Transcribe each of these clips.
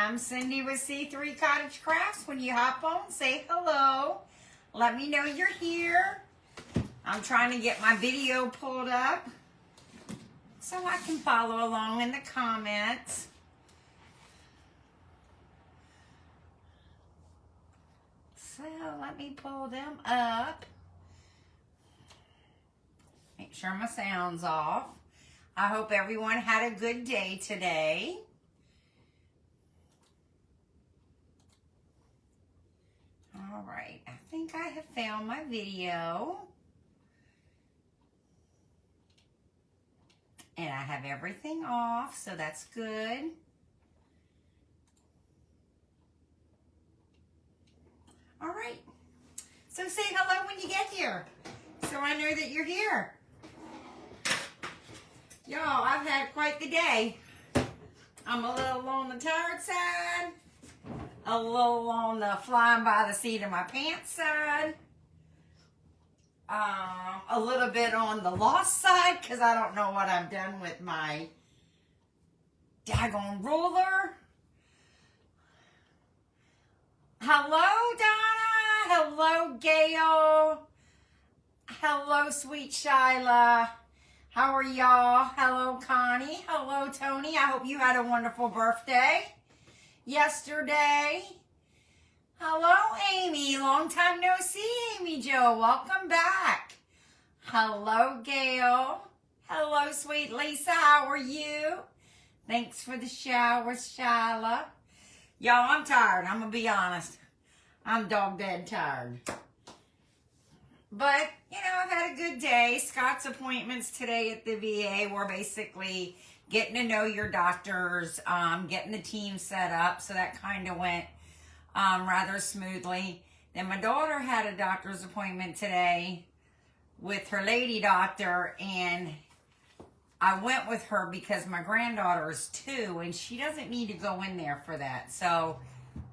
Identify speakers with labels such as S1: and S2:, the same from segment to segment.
S1: I'm Cindy with C3 Cottage Crafts. When you hop on, say hello. Let me know you're here. I'm trying to get my video pulled up so I can follow along in the comments. So let me pull them up. Make sure my sound's off. I hope everyone had a good day today. All right, I think I have found my video. And I have everything off, so that's good. All right, so say hello when you get here, so I know that you're here. Y'all, I've had quite the day. I'm a little on the tired side, a little on the flying by the seat of my pants side, a little bit on the lost side because I don't know what I've done with my daggone ruler. Hello, Donna. Hello, Gail. Hello, sweet Shyla. How are y'all? Hello, Connie. Hello, Tony. I hope you had a wonderful birthday yesterday. Hello, Amy. Long time no see, Amy Jo. Welcome back. Hello, Gail. Hello, sweet Lisa. How are you? Thanks for the showers, Shyla. Y'all, I'm tired. I'm going to be honest. I'm dog dead tired. But, you know, I've had a good day. Scott's appointments today at the VA were basically getting to know your doctors, getting the team set up. So that kind of went rather smoothly. Then my daughter had a doctor's appointment today with her lady doctor. And I went with her because my granddaughter is 2 and she doesn't need to go in there for that. So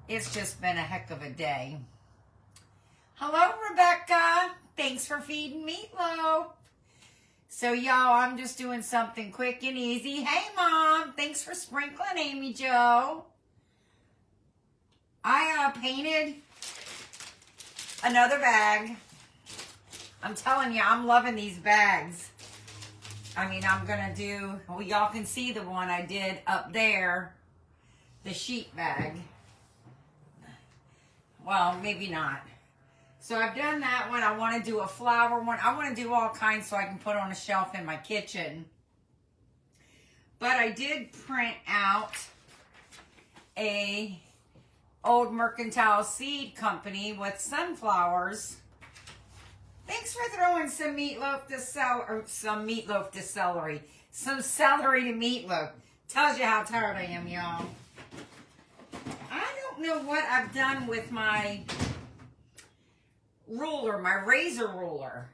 S1: it's just been a heck of a day. Hello, Rebecca. Thanks for feeding Meatloaf. So, y'all, I'm just doing something quick and easy. Hey, Mom. Thanks for sprinkling, Amy Jo. I painted another bag. I'm telling you, I'm loving these bags. I mean, I'm going to do, well, y'all can see the one I did up there, the sheet bag. Well, maybe not. So I've done that one. I want to do a flower one. I want to do all kinds so I can put on a shelf in my kitchen. But I did print out a old Mercantile Seed Company with sunflowers. Thanks for throwing some meatloaf to celery. Some celery to meatloaf. Tells you how tired I am, y'all. I don't know what I've done with my ruler, my razor ruler,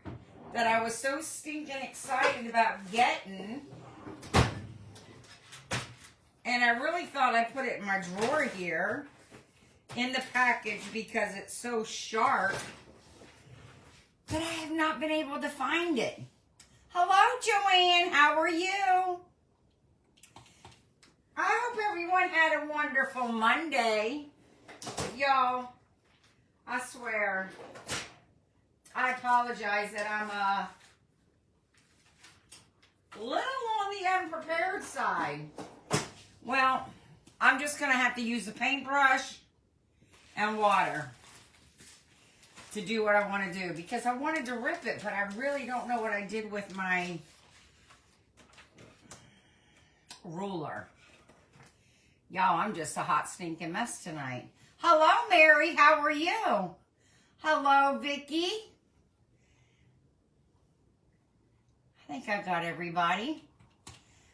S1: that I was so stinking excited about getting. And I really thought I put it in my drawer here in the package because it's so sharp. But I have not been able to find it. Hello, Joanne. How are you? I hope everyone had a wonderful Monday. Y'all, I swear, I apologize that I'm a little on the unprepared side. Well, I'm just going to have to use the paintbrush and water to do what I want to do. Because I wanted to rip it, but I really don't know what I did with my ruler. Y'all, I'm just a hot stinking mess tonight. Hello, Mary. How are you? Hello, Vicky. I think I got everybody.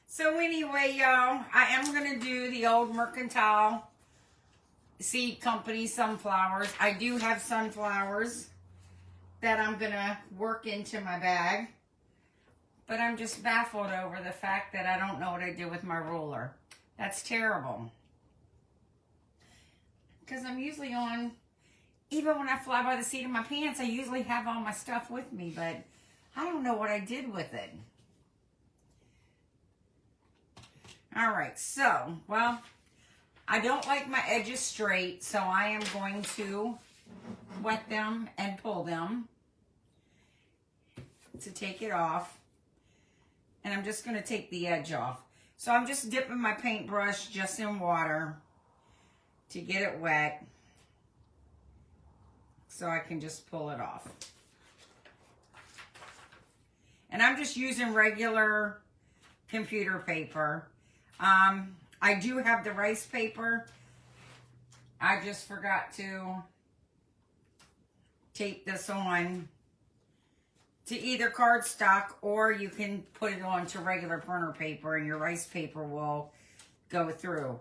S1: So anyway, y'all, I am going to do the old Mercantile Seed Company sunflowers. I do have sunflowers that I'm going to work into my bag. But I'm just baffled over the fact that I don't know what I did with my ruler. That's terrible. Because I'm usually on, even when I fly by the seat of my pants, I usually have all my stuff with me. But I don't know what I did with it. All right, so, well, I don't like my edges straight, so I am going to wet them and pull them to take it off. And I'm just going to take the edge off. So I'm just dipping my paintbrush just in water to get it wet so I can just pull it off. And I'm just using regular computer paper. I do have the rice paper. I just forgot to tape this on to either cardstock, or you can put it onto regular printer paper and your rice paper will go through.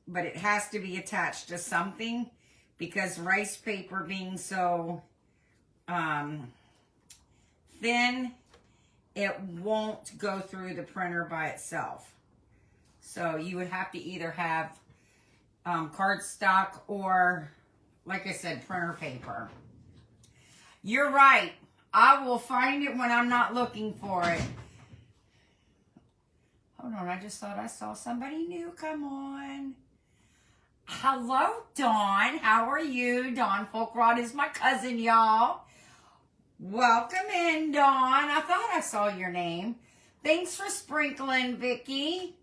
S1: But it has to be attached to something, because rice paper being so thin, it won't go through the printer by itself. So you would have to either have cardstock or, like I said, printer paper. You're right. I will find it when I'm not looking for it. Hold on, I just thought I saw somebody new. Come on. Hello, Dawn. How are you? Dawn Folkrod is my cousin, y'all. Welcome in, Dawn. I thought I saw your name. Thanks for sprinkling, Vicky.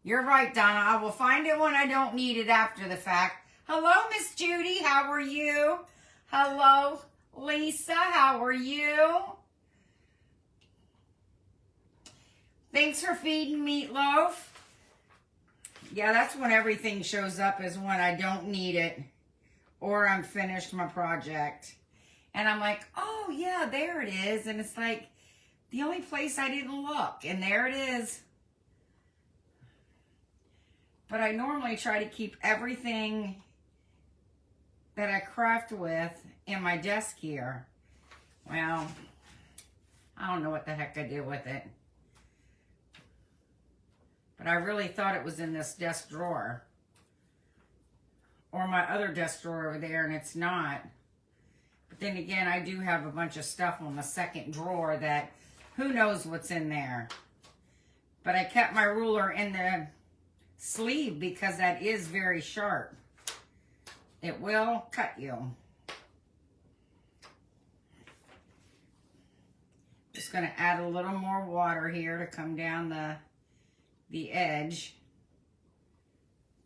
S1: You're right, Donna. I will find it when I don't need it after the fact. Hello, Miss Judy. How are you? Hello, Lisa. How are you? Thanks for feeding Meatloaf. Yeah, that's when everything shows up, is when I don't need it or I'm finished my project. And I'm like, oh, yeah, there it is. And it's like the only place I didn't look. And there it is. But I normally try to keep everything that I craft with in my desk here. Well, I don't know what the heck I did with it. But I really thought it was in this desk drawer. Or my other desk drawer over there, and it's not. But then again, I do have a bunch of stuff on the second drawer that who knows what's in there. But I kept my ruler in the sleeve because that is very sharp. It will cut you. Just going to add a little more water here to come down the edge,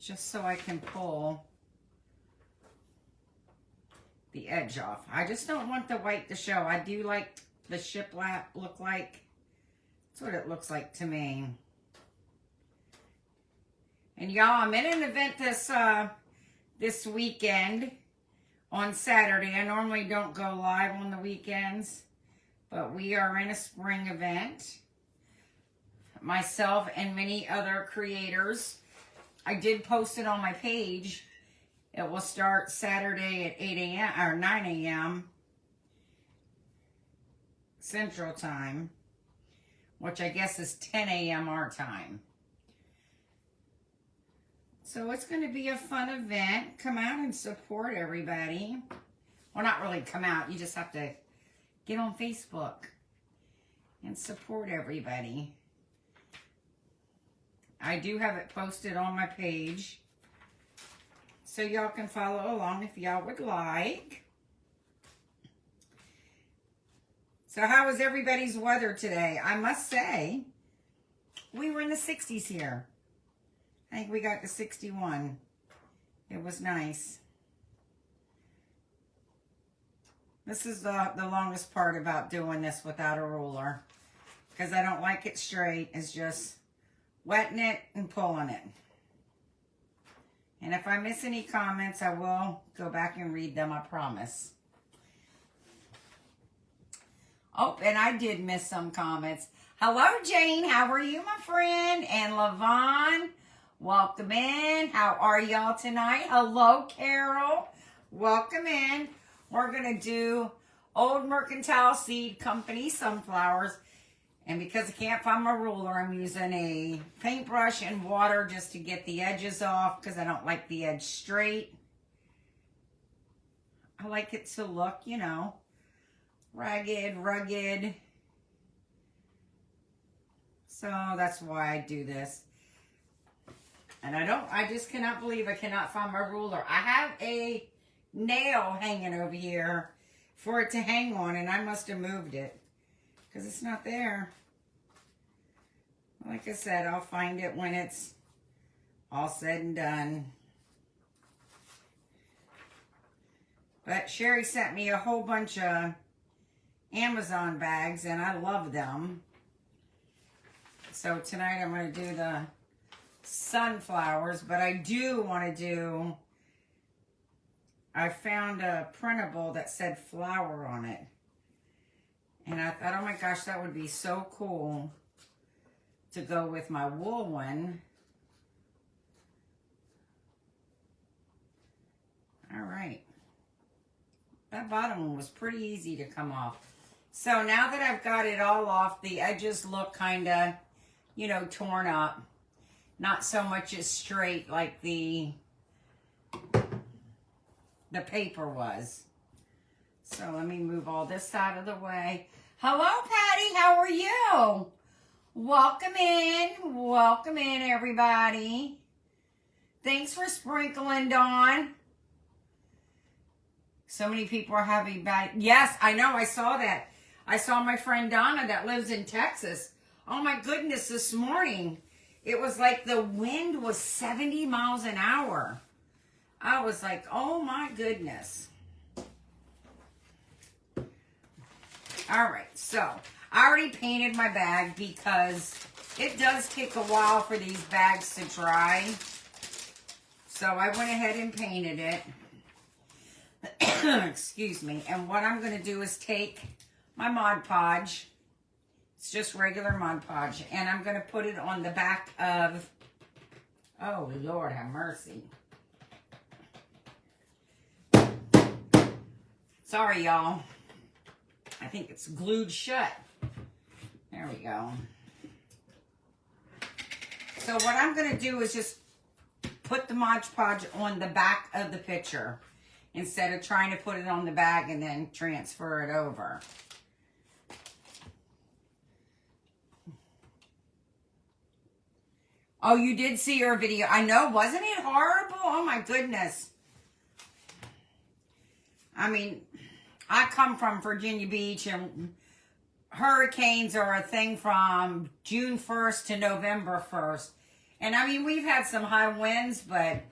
S1: just so I can pull the edge off. I just don't want the white to show. I do like the shiplap look like. That's what it looks like to me. And y'all, I'm in an event this weekend on Saturday. I normally don't go live on the weekends, but we are in a spring event. Myself and many other creators. I did post it on my page. It will start Saturday at 8 a.m. or 9 a.m. Central Time, which I guess is 10 a.m. our time. So it's going to be a fun event. Come out and support everybody. Well, not really come out. You just have to get on Facebook and support everybody. I do have it posted on my page, so y'all can follow along if y'all would like. So how was everybody's weather today? I must say, we were in the 60s here. I think we got to 61. It was nice. This is the longest part about doing this without a ruler, because I don't like it straight. It's just wetting it and pulling it. And if I miss any comments, I will go back and read them, I promise. Oh, and I did miss some comments. Hello, Jane. How are you, my friend? And Lavon, welcome in. How are y'all tonight? Hello, Carol. Welcome in. We're going to do Old Mercantile Seed Company sunflowers. And because I can't find my ruler, I'm using a paintbrush and water just to get the edges off, because I don't like the edge straight. I like it to look, you know, ragged, rugged. So that's why I do this. And I just cannot believe I cannot find my ruler. I have a nail hanging over here for it to hang on, and I must have moved it because it's not there. Like I said, I'll find it when it's all said and done. But Sherry sent me a whole bunch of Amazon bags, and I love them. So tonight I'm going to do the sunflowers, but I do want to do, I found a printable that said flower on it. And I thought, oh my gosh, that would be so cool to go with my wool one. All right. That bottom one was pretty easy to come off. So now that I've got it all off, the edges look kind of, you know, torn up. Not so much as straight like the paper was. So let me move all this out of the way. Hello, Patty. How are you? Welcome in. Welcome in, everybody. Thanks for sprinkling, Dawn. So many people are having bad... Yes, I know. I saw that. I saw my friend Donna that lives in Texas. Oh, my goodness, this morning. It was like the wind was 70 miles an hour. I was like, oh, my goodness. All right, so I already painted my bag because it does take a while for these bags to dry. So I went ahead and painted it. Excuse me. And what I'm going to do is take my Mod Podge. It's just regular Mod Podge. And I'm going to put it on the back of... Oh, Lord have mercy. Sorry, y'all. I think it's glued shut. There we go. So what I'm going to do is just put the Mod Podge on the back of the picture, instead of trying to put it on the bag and then transfer it over. Oh, you did see her video. I know, wasn't it horrible? Oh my goodness. I mean, I come from Virginia Beach, and hurricanes are a thing from June 1st to November 1st. And I mean, we've had some high winds, but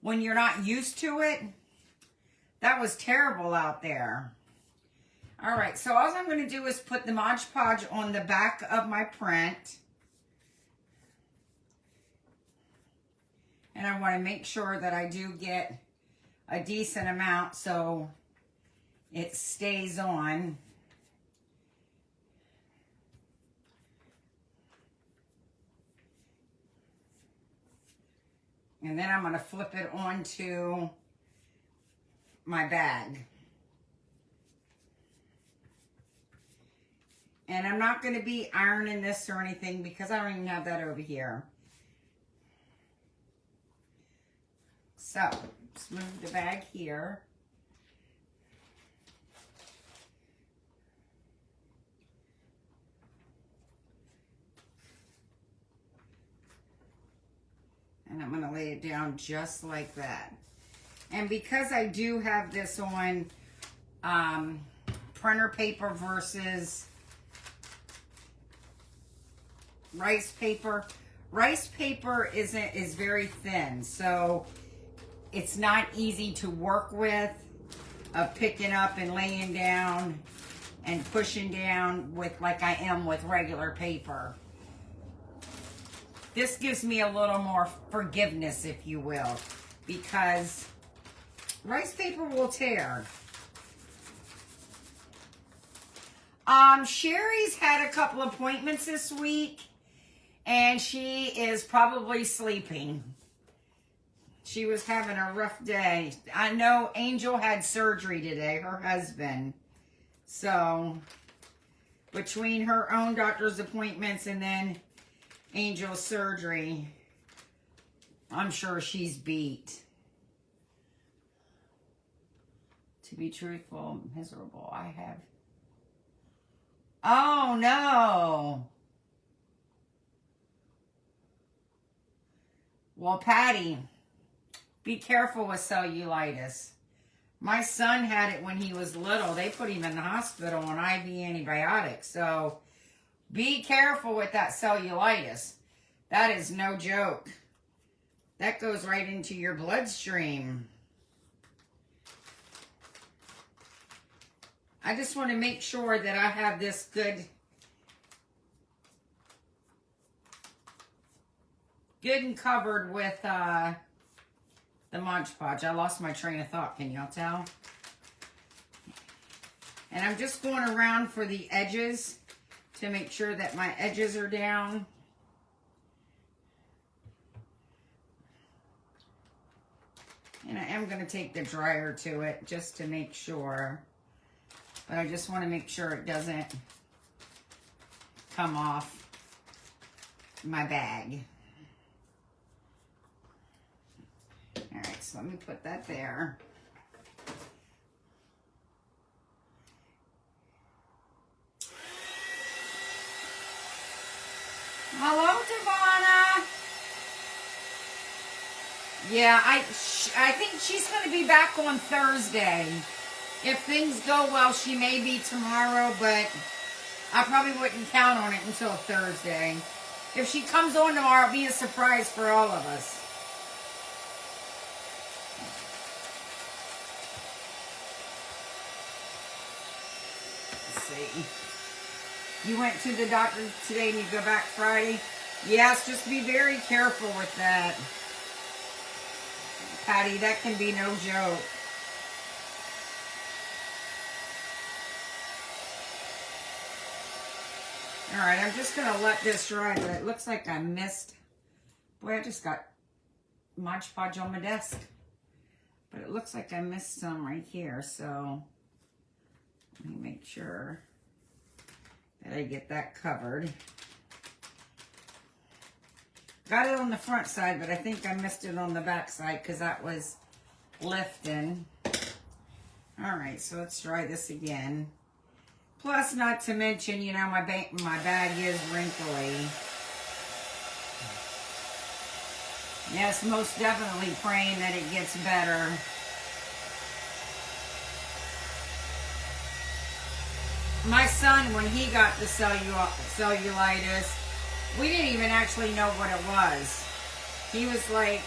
S1: when you're not used to it, that was terrible out there. All right, so all I'm going to do is put the Mod Podge on the back of my print. And I want to make sure that I do get a decent amount so it stays on. And then I'm going to flip it onto my bag. And I'm not going to be ironing this or anything because I don't even have that over here. So, let's move the bag here. And I'm going to lay it down just like that. And because I do have this on printer paper versus rice paper is very thin, so it's not easy to work with, of picking up and laying down and pushing down with like I am with regular paper. This gives me a little more forgiveness, if you will, because rice paper will tear. Sherry's had a couple appointments this week, and she is probably sleeping. She was having a rough day. I know Angel had surgery today, her husband. So, between her own doctor's appointments and then Angel's surgery, I'm sure she's beat. To be truthful, miserable, I have... Oh, no. Well, Patty, be careful with cellulitis. My son had it when he was little. They put him in the hospital on IV antibiotics. So be careful with that cellulitis. That is no joke. That goes right into your bloodstream. I just want to make sure that I have this good and covered with the Mod Podge. I lost my train of thought, can y'all tell? And I'm just going around for the edges to make sure that my edges are down. And I am going to take the dryer to it just to make sure. But I just want to make sure it doesn't come off my bag. All right, so let me put that there. Hello, Devonna. Yeah, I think she's going to be back on Thursday. If things go well, she may be tomorrow, but I probably wouldn't count on it until Thursday. If she comes on tomorrow, it'll be a surprise for all of us. You went to the doctor today and you go back Friday? Yes, just be very careful with that. Patty, that can be no joke. Alright, I'm just going to let this dry, but it looks like I missed. Boy, I just got Mod Podge on my desk. But it looks like I missed some right here, so let me make sure that I get that covered. Got it on the front side, but I think I missed it on the back side because that was lifting. All right, so let's try this again. Plus, not to mention, you know, my bag is wrinkly. Yes, most definitely praying that it gets better. My son, when he got the cellulitis, we didn't even actually know what it was. He was like,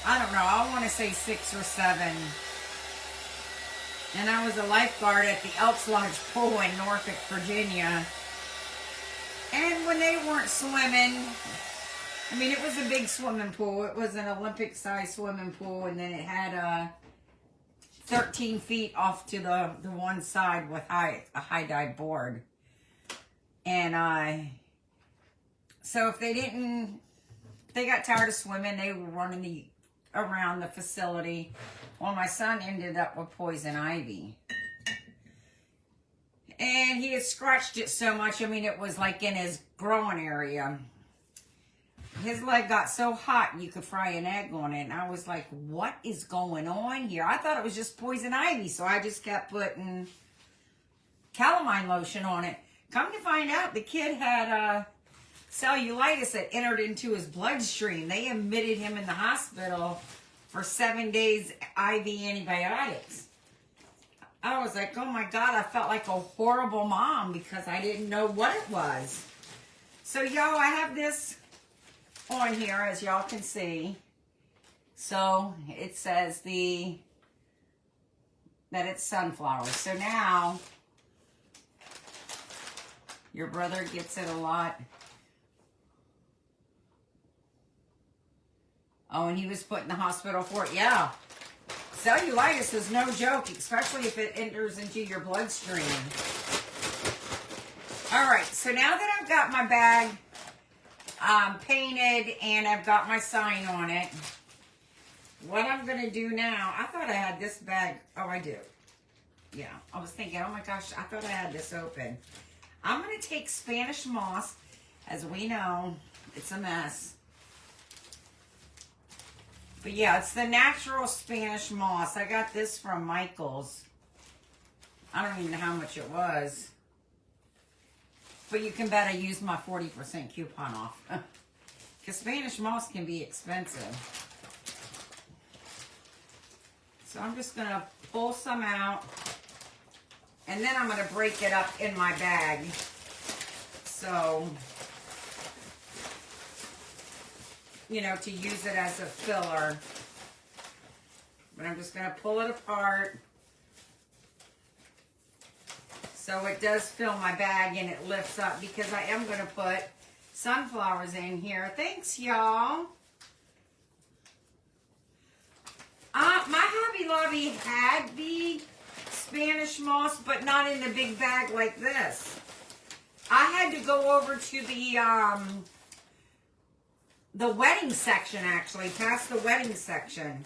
S1: I don't know, I want to say 6 or 7. And I was a lifeguard at the Elks Lodge pool in Norfolk, Virginia. And when they weren't swimming, I mean, it was a big swimming pool. It was an Olympic-sized swimming pool, and then it had 13 feet off to the one side with a high dive board. And so if they got tired of swimming, they were running around the facility. Well, my son ended up with poison ivy. And he had scratched it so much, I mean, it was like in his groin area. His leg got so hot you could fry an egg on it. And I was like, what is going on here? I thought it was just poison ivy, so I just kept putting calamine lotion on it. Come to find out, the kid had cellulitis that entered into his bloodstream. They admitted him in the hospital for 7 days IV antibiotics. I was like, oh my God, I felt like a horrible mom because I didn't know what it was. So, y'all, I have this on here, as y'all can see. So, it says that it's sunflower. So now, your brother gets it a lot. Oh, and he was put in the hospital for it. Yeah. Cellulitis is no joke, especially if it enters into your bloodstream. All right, so now that I've got my bag painted and I've got my sign on it, what I'm going to do now, I thought I had this bag. Oh, I do. Yeah, I was thinking, oh my gosh, I thought I had this open. I'm going to take Spanish moss. As we know, it's a mess. But yeah, it's the natural Spanish moss. I got this from Michael's. I don't even know how much it was. But you can bet I used my 40% coupon off. Because Spanish moss can be expensive. So I'm just going to pull some out. And then I'm going to break it up in my bag. So, you know, to use it as a filler. But I'm just going to pull it apart. So it does fill my bag and it lifts up because I am going to put sunflowers in here. Thanks, y'all. My Hobby Lobby had the Spanish moss, but not in the big bag like this. I had to go over to the wedding section, actually, past the wedding section,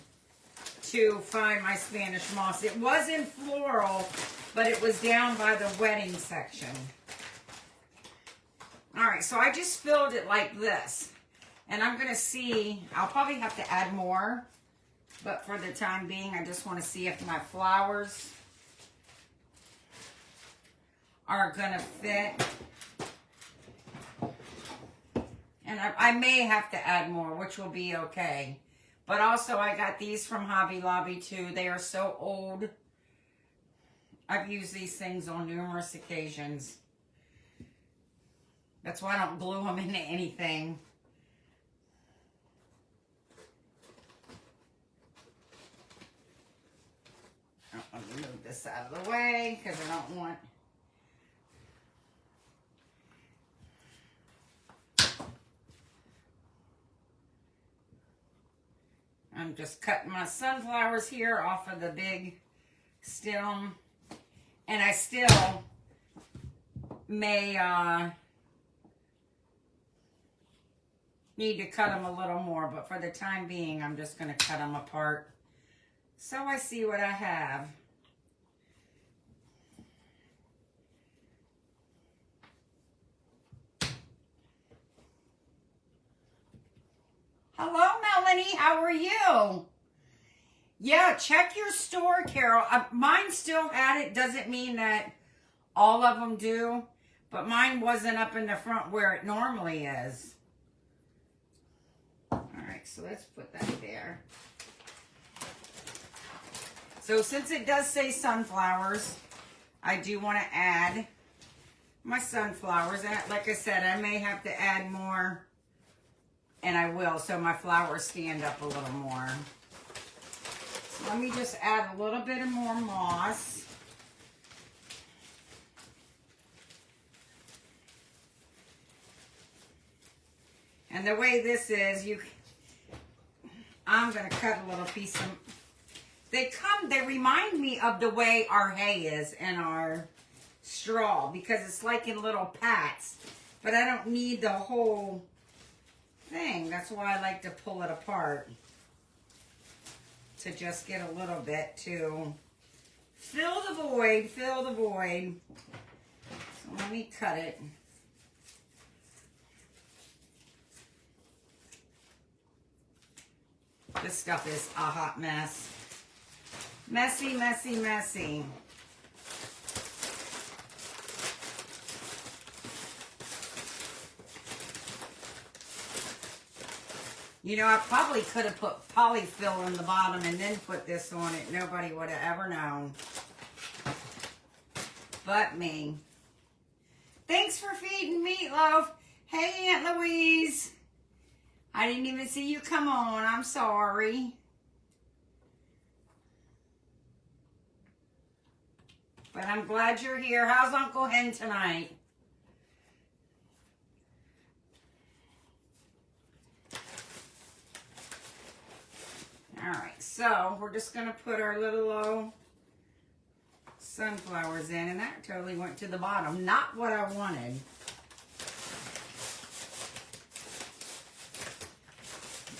S1: to find my Spanish moss. It was in floral, but it was down by the wedding section. All right, so I just filled it like this. And I'm going to see, I'll probably have to add more, but for the time being, I just want to see if my flowers are going to fit. And I may have to add more, which will be okay. But also, I got these from Hobby Lobby, too. They are so old. I've used these things on numerous occasions. That's why I don't glue them into anything. I'm going to move this out of the way because I don't want... I'm just cutting my sunflowers here off of the big stem. And I still may need to cut them a little more, but for the time being, I'm just going to cut them apart so I see what I have. Hello, Melanie. How are you? Yeah, check your store, Carol. Mine still had it. Doesn't mean that all of them do, but mine wasn't up in the front where it normally is. All right, so let's put that there. So since it does say sunflowers, I do want to add my sunflowers. Like I said, I may have to add more, and I will, so my flowers stand up a little more. So let me just add a little bit of more moss. And the way this is, I'm going to cut a little piece of, they remind me of the way our hay is and our straw, because it's like in little pats, but I don't need the whole thing. That's why I like to pull it apart, to just get a little bit to fill the void, fill the void. So let me cut it. This stuff is a hot mess. Messy, messy, messy. You know, I probably could have put polyfill in the bottom and then put this on it. Nobody would have ever known. But me. Thanks for feeding Meatloaf. Hey, Aunt Louise. I didn't even see you come on. I'm sorry. But I'm glad you're here. How's Uncle Hen tonight? All right, so we're just going to put our little sunflowers in, and that totally went to the bottom. Not what I wanted.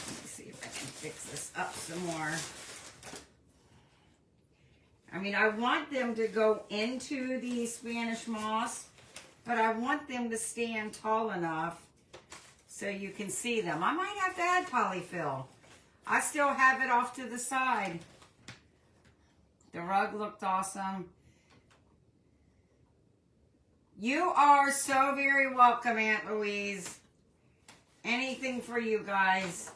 S1: Let me see if I can fix this up some more. I mean, I want them to go into the Spanish moss, but I want them to stand tall enough so you can see them. I might have to add polyfill. I still have it off to the side. The rug looked awesome. You are so very welcome, Aunt Louise. Anything for you guys.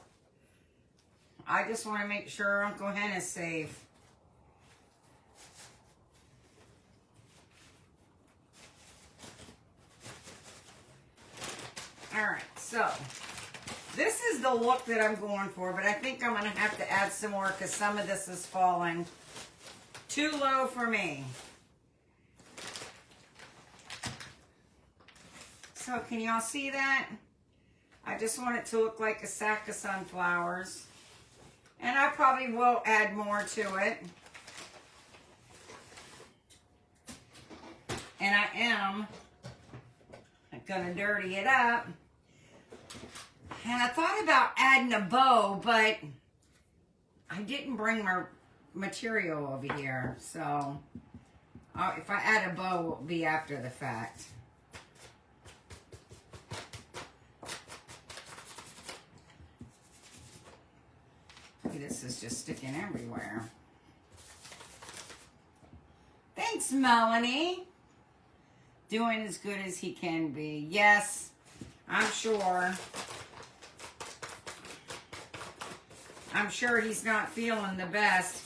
S1: I just want to make sure Uncle Hen is safe. Alright, so this is the look that I'm going for, but I think I'm going to have to add some more because some of this is falling too low for me. So can y'all see that? I just want it to look like a sack of sunflowers. And I probably will add more to it. And I am going to dirty it up. And I thought about adding a bow, but I didn't bring my material over here. So if I add a bow, it will be after the fact. This is just sticking everywhere. Thanks, Melanie. Doing as good as he can be. Yes, I'm sure. I'm sure he's not feeling the best.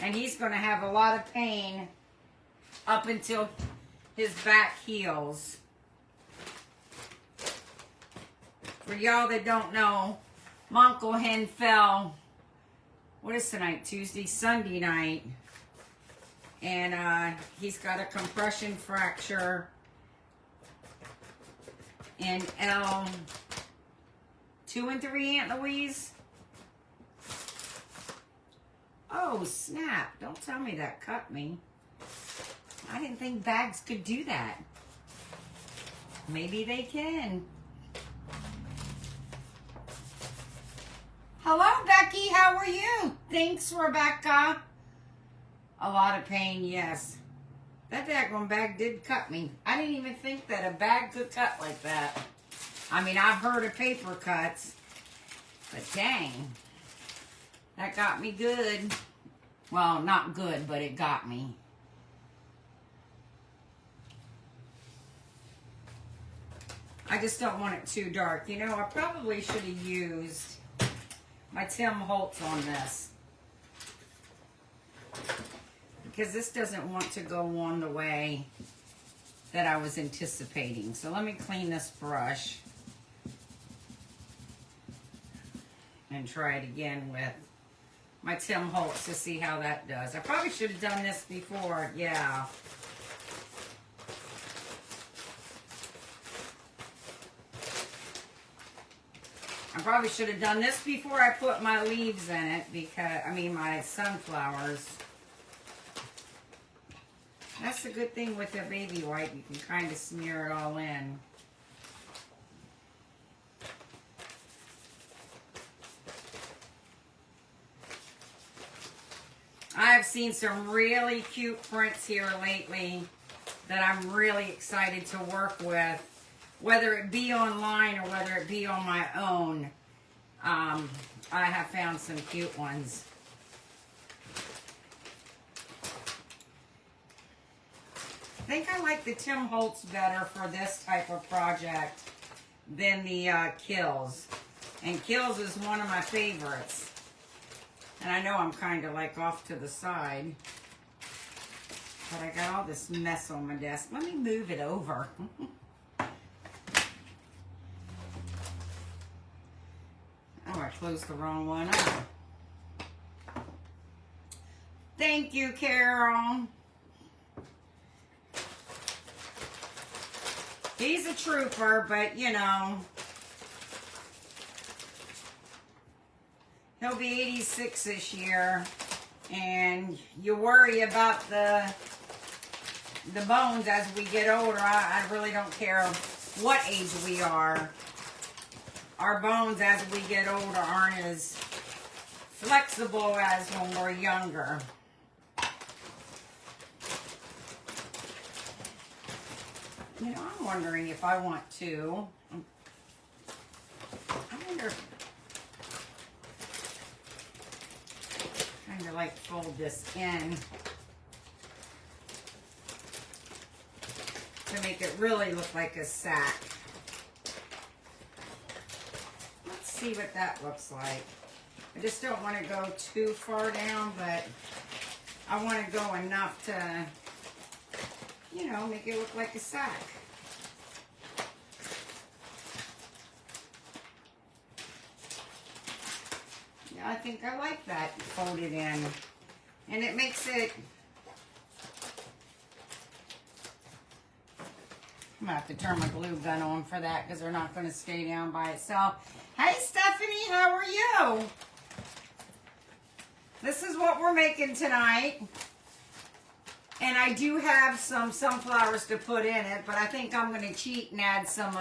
S1: And he's going to have a lot of pain up until his back heals. For y'all that don't know, my Uncle Hen fell. What is tonight? Tuesday, Sunday night. And he's got a compression fracture in L2 and 3, Aunt Louise. Oh, snap. Don't tell me that cut me. I didn't think bags could do that. Maybe they can. Hello, Becky. How are you? Thanks, Rebecca. A lot of pain, yes. That daggone bag did cut me. I didn't even think that a bag could cut like that. I mean, I've heard of paper cuts. But dang. That got me good. Well, not good, but it got me. I just don't want it too dark. You know, I probably should have used my Tim Holtz on this, because this doesn't want to go on the way that I was anticipating. So let me clean this brush and try it again with my Tim Holtz to see how that does. I probably should have done this before. Yeah. I probably should have done this before I put my leaves in it, because, I mean, my sunflowers. That's the good thing with a baby wipe. You can kind of smear it all in. I've seen some really cute prints here lately that I'm really excited to work with, whether it be online or whether it be on my own. I have found some cute ones. I think I like the Tim Holtz better for this type of project than the Kills. And Kills is one of my favorites. And I know I'm kind of like off to the side. But I got all this mess on my desk. Let me move it over. Oh, I closed the wrong one up. Thank you, Carol. He's a trooper, but you know, he'll be 86 this year, and you worry about the bones as we get older. I really don't care what age we are. Our bones as we get older aren't as flexible as when we're younger. You know, I'm wondering if I want to. I wonder if kind of like fold this in to make it really look like a sack. see what that looks like. I just don't want to go too far down, but I want to go enough to, you know, make it look like a sack. Yeah, I think I like that folded in. And it makes it, I'm going to have to turn my glue gun on for that because they're not going to stay down by itself. Hey, Stephanie, how are you? This is what we're making tonight. And I do have some sunflowers to put in it, but I think I'm going to cheat and add some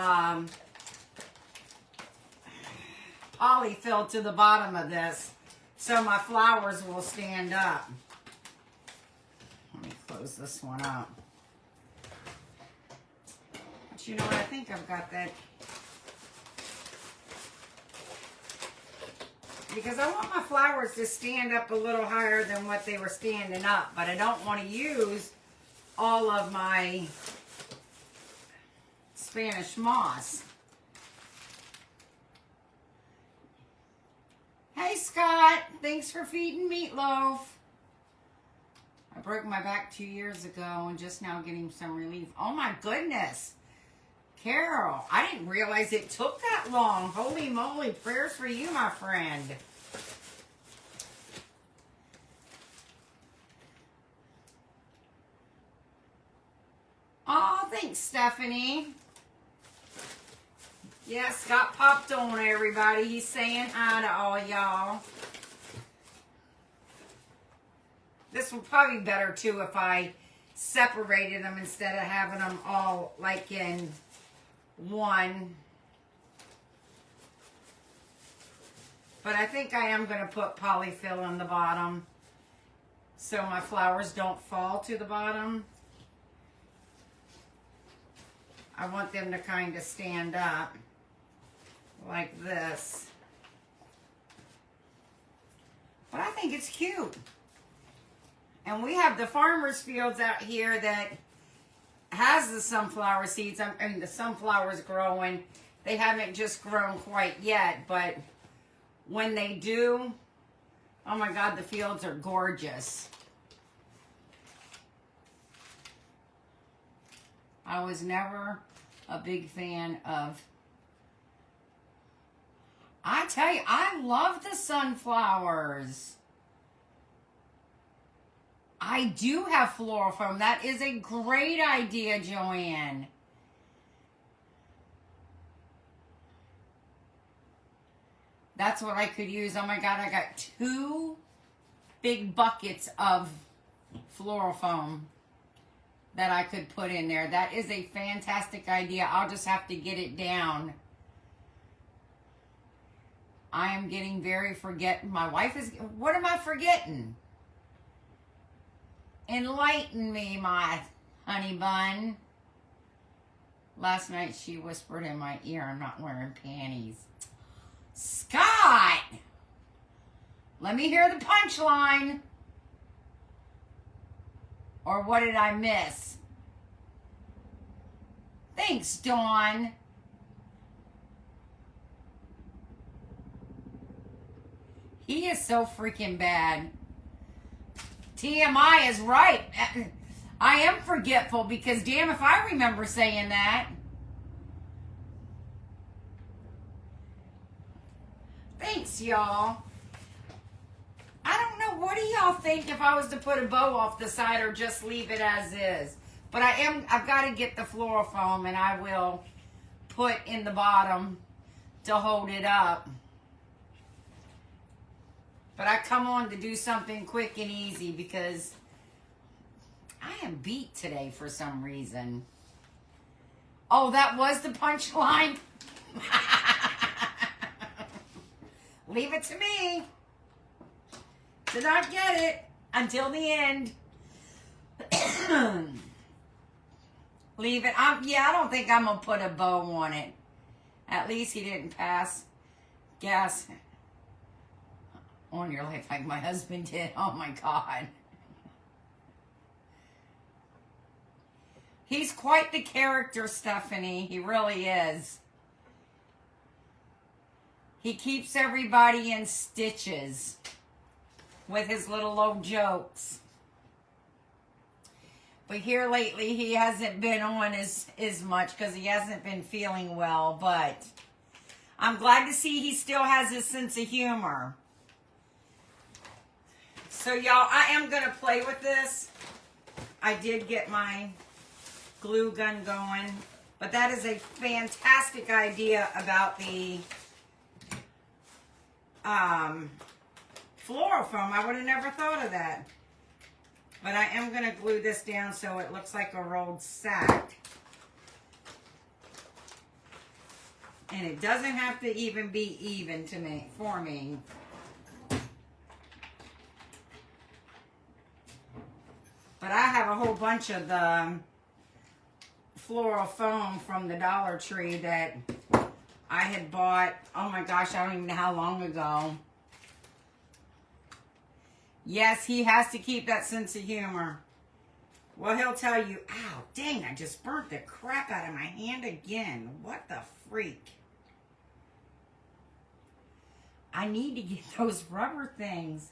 S1: polyfill to the bottom of this so my flowers will stand up. Let me close this one up. But you know what? I think I've got that. Because I want my flowers to stand up a little higher than what they were standing up. But I don't want to use all of my Spanish moss. Hey, Scott. Thanks for feeding Meatloaf. I broke my back 2 years ago and just now getting some relief. Oh, my goodness. Carol, I didn't realize it took that long. Holy moly, prayers for you, my friend. Oh, thanks, Stephanie. Yeah, Scott popped on, everybody. He's saying hi to all y'all. This would probably be better, too, if I separated them instead of having them all, like, in one. But I think I am going to put polyfill on the bottom so my flowers don't fall to the bottom. I want them to kind of stand up like this. But I think it's cute. And we have the farmer's fields out here that has the sunflower seeds. I mean, the sunflowers growing. They haven't just grown quite yet, but when they do, oh my God, the fields are gorgeous. I was never a big fan of, I tell you, I love the sunflowers. I do have floral foam. That is a great idea, Joanne. That's what I could use. Oh my God, I got 2 big buckets of floral foam that I could put in there. That is a fantastic idea. I'll just have to get it down. I am getting very forgetting. My wife is, what am I forgetting? Enlighten me, my honey bun. Last night she whispered in my ear, I'm not wearing panties. Scott! Let me hear the punchline. Or what did I miss? Thanks, Dawn. He is so freaking bad. TMI is right. I am forgetful because damn if I remember saying that. Thanks, y'all. I don't know, what do y'all think if I was to put a bow off the side or just leave it as is? But I've got to get the floral foam and I will put in the bottom to hold it up. But I come on to do something quick and easy because I am beat today for some reason. Oh, that was the punchline? Leave it to me to not get it until the end. Leave it. Yeah, I don't think I'm going to put a bow on it. At least he didn't pass gas on your life like my husband did. Oh my God. He's quite the character, Stephanie. He really is. He keeps everybody in stitches with his little old jokes. But here lately, he hasn't been on as much because he hasn't been feeling well. But I'm glad to see he still has his sense of humor. So, y'all, I am going to play with this. I did get my glue gun going. But that is a fantastic idea about the floral foam. I would have never thought of that. But I am going to glue this down so it looks like a rolled sack. And it doesn't have to even be even for me. But I have a whole bunch of the floral foam from the Dollar Tree that I had bought, oh my gosh, I don't even know how long ago. Yes, he has to keep that sense of humor. Well, he'll tell you, ow, dang, I just burnt the crap out of my hand again. What the freak? I need to get those rubber things.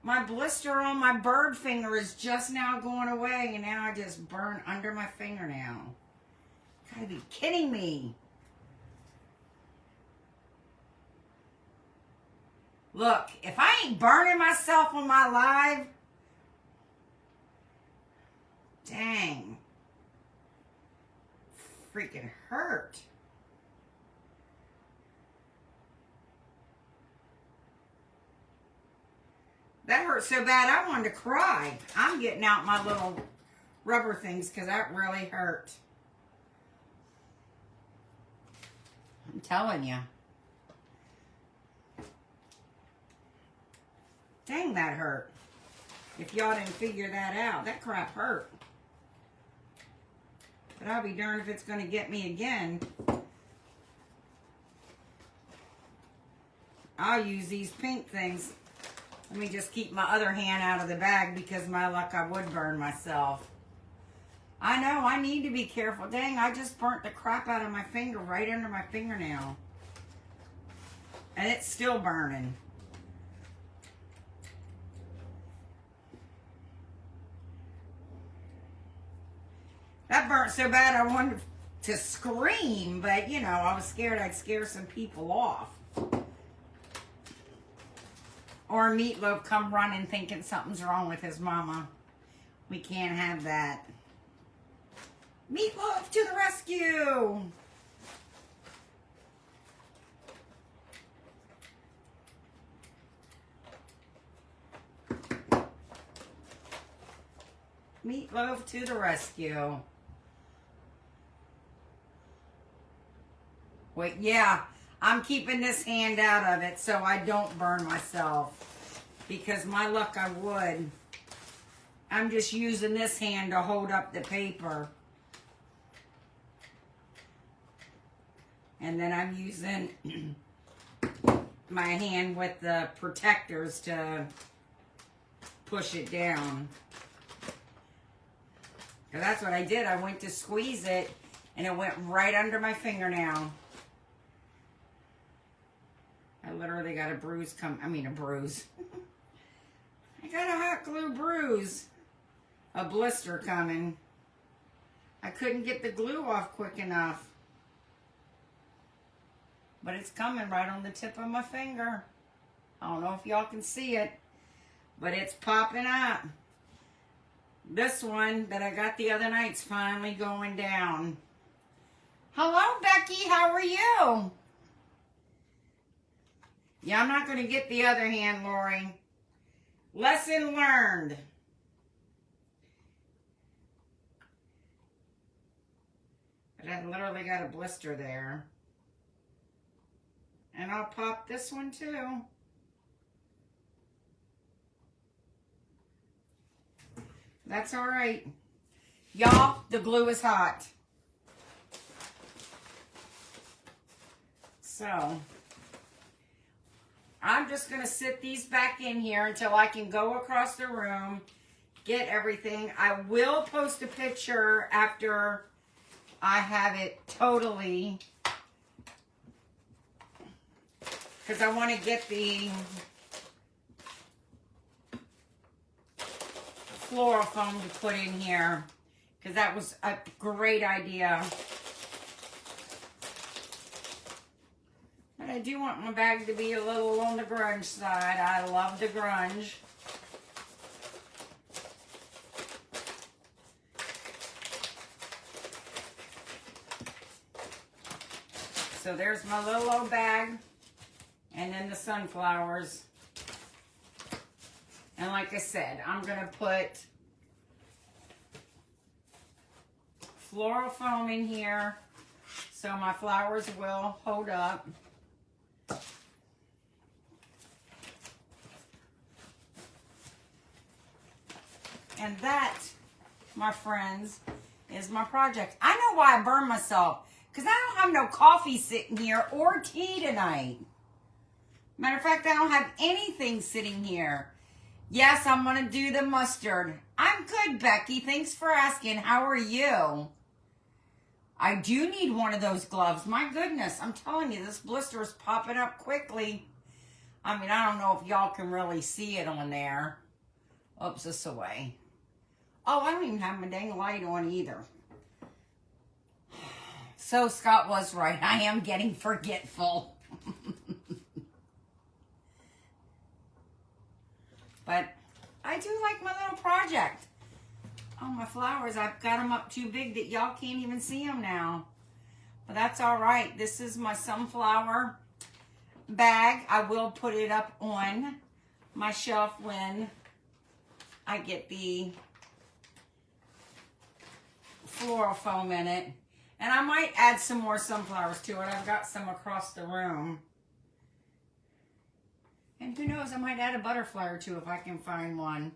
S1: My blister on my bird finger is just now going away, and now I just burn under my fingernail. You gotta be kidding me. Look, if I ain't burning myself on my live, dang, freaking hurt. That hurt so bad I wanted to cry. I'm getting out my little rubber things because that really hurt. I'm telling you. Dang, that hurt. If y'all didn't figure that out, that crap hurt. But I'll be darned if it's going to get me again. I'll use these pink things. Let me just keep my other hand out of the bag because my luck I would burn myself. I know, I need to be careful. Dang, I just burnt the crap out of my finger right under my fingernail. And it's still burning. That burnt so bad I wanted to scream, but you know, I was scared I'd scare some people off. Or Meatloaf come running thinking something's wrong with his mama. We can't have that. Meatloaf to the rescue! Meatloaf to the rescue. Wait, yeah, I'm keeping this hand out of it so I don't burn myself. Because my luck I would. I'm just using this hand to hold up the paper. And then I'm using my hand with the protectors to push it down. Because that's what I did. I went to squeeze it and it went right under my fingernail. I literally got a bruise a bruise. I got a hot glue bruise. A blister coming. I couldn't get the glue off quick enough. But it's coming right on the tip of my finger. I don't know if y'all can see it, but it's popping up. This one that I got the other night's finally going down. Hello, Becky. How are you? Yeah, I'm not going to get the other hand, Lori. Lesson learned. But I literally got a blister there. And I'll pop this one too. That's all right. Y'all, the glue is hot. So, I'm just going to sit these back in here until I can go across the room, get everything. I will post a picture after I have it totally because I want to get the floral foam to put in here, because that was a great idea. But I do want my bag to be a little on the grunge side. I love the grunge. So there's my little old bag, and then the sunflowers. And like I said, I'm going to put floral foam in here so my flowers will hold up. And that, my friends, is my project. I know why I burned myself. Because I don't have no coffee sitting here or tea tonight. Matter of fact, I don't have anything sitting here. Yes, I'm going to do the mustard. I'm good, Becky. Thanks for asking. How are you? I do need one of those gloves. My goodness, I'm telling you, this blister is popping up quickly. I mean, I don't know if y'all can really see it on there. Oops, this away. Oh, I don't even have my dang light on either. So Scott was right. I am getting forgetful. But I do like my little project. Oh, my flowers. I've got them up too big that y'all can't even see them now. But that's all right. This is my sunflower bag. I will put it up on my shelf when I get the floral foam in it. And I might add some more sunflowers to it. I've got some across the room. And who knows, I might add a butterfly or two if I can find one.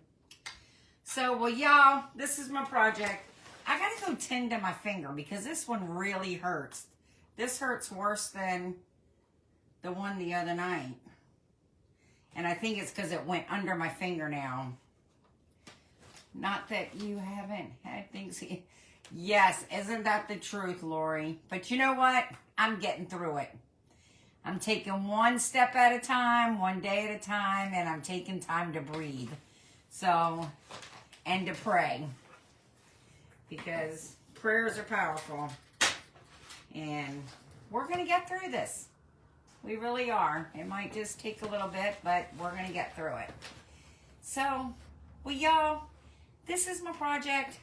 S1: So, well, y'all, this is my project. I got to go tend to my finger because this one really hurts. This hurts worse than the one the other night. And I think it's because it went under my fingernail. Not that you haven't had things... Yes, isn't that the truth, Lori? But you know what? I'm getting through it. I'm taking one step at a time, one day at a time, and I'm taking time to breathe. So, and to pray. Because prayers are powerful. And we're going to get through this. We really are. It might just take a little bit, but we're going to get through it. So, well, y'all, this is my project.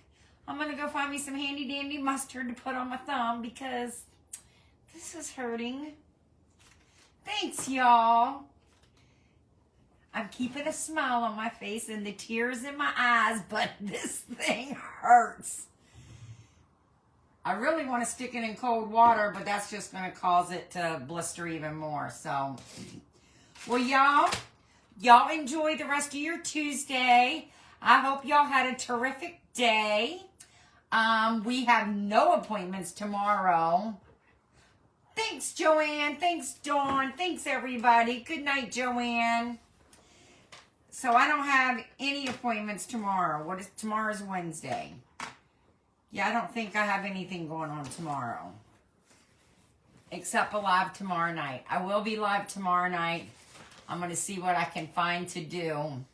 S1: I'm going to go find me some handy dandy mustard to put on my thumb because this is hurting. Thanks, y'all. I'm keeping a smile on my face and the tears in my eyes, but this thing hurts. I really want to stick it in cold water, but that's just going to cause it to blister even more. So, well, y'all enjoy the rest of your Tuesday. I hope y'all had a terrific day. We have no appointments tomorrow. Thanks, Joanne. Thanks, Dawn. Thanks, everybody. Good night, Joanne. So I don't have any appointments tomorrow. Tomorrow's Wednesday. Yeah, I don't think I have anything going on tomorrow. Except a live tomorrow night. I will be live tomorrow night. I'm going to see what I can find to do.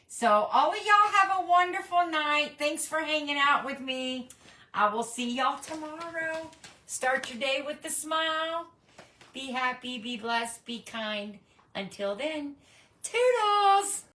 S1: So all of y'all have a wonderful night. Thanks for hanging out with me. I will see y'all tomorrow. Start your day with a smile. Be happy, be blessed, be kind. Until then, toodles!